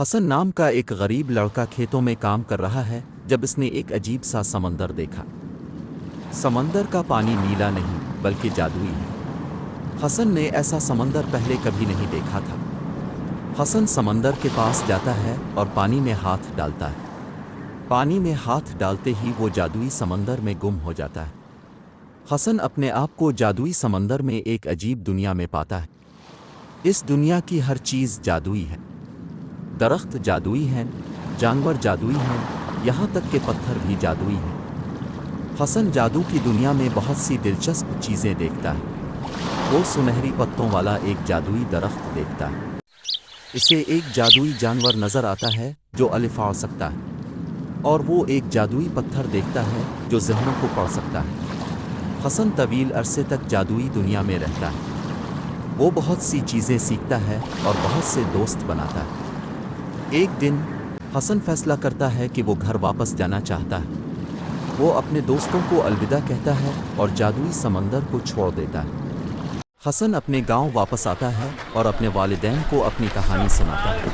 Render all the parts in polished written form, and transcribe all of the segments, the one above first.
حسن نام کا ایک غریب لڑکا کھیتوں میں کام کر رہا ہے جب اس نے ایک عجیب سا سمندر دیکھا۔ سمندر کا پانی نیلا نہیں بلکہ جادوئی ہے۔ حسن نے ایسا سمندر پہلے کبھی نہیں دیکھا تھا۔ حسن سمندر کے پاس جاتا ہے اور پانی میں ہاتھ ڈالتا ہے۔ پانی میں ہاتھ ڈالتے ہی وہ جادوئی سمندر میں گم ہو جاتا ہے۔ حسن اپنے آپ کو جادوئی سمندر میں ایک عجیب دنیا میں پاتا ہے۔ اس دنیا کی ہر چیز جادوئی ہے۔ درخت جادوئی ہیں، جانور جادوئی ہیں، یہاں تک کہ پتھر بھی جادوئی ہیں۔ حسن جادو کی دنیا میں بہت سی دلچسپ چیزیں دیکھتا ہے۔ وہ سنہری پتوں والا ایک جادوئی درخت دیکھتا ہے۔ اسے ایک جادوئی جانور نظر آتا ہے جو الف اڑ سکتا ہے، اور وہ ایک جادوئی پتھر دیکھتا ہے جو ذہنوں کو پڑھ سکتا ہے۔ حسن طویل عرصے تک جادوئی دنیا میں رہتا ہے۔ وہ بہت سی چیزیں سیکھتا ہے اور بہت سے دوست بناتا ہے۔ ایک دن حسن فیصلہ کرتا ہے کہ وہ گھر واپس جانا چاہتا ہے۔ وہ اپنے دوستوں کو الوداع کہتا ہے اور جادوئی سمندر کو چھوڑ دیتا ہے۔ حسن اپنے گاؤں واپس آتا ہے اور اپنے والدین کو اپنی کہانی سناتا ہے۔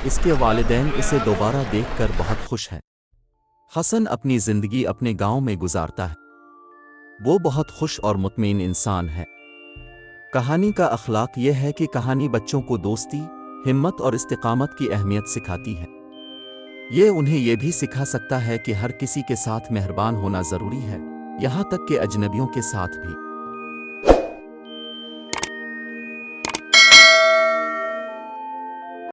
اس کے والدین اسے دوبارہ دیکھ کر بہت خوش ہیں۔ حسن اپنی زندگی اپنے گاؤں میں گزارتا ہے۔ وہ بہت خوش اور مطمئن انسان ہے۔ کہانی کا اخلاق یہ ہے کہ کہانی بچوں کو دوستی، ہمت اور استقامت کی اہمیت سکھاتی ہے۔ یہ انہیں یہ بھی سکھا سکتا ہے کہ ہر کسی کے ساتھ مہربان ہونا ضروری ہے، یہاں تک کہ اجنبیوں کے ساتھ بھی۔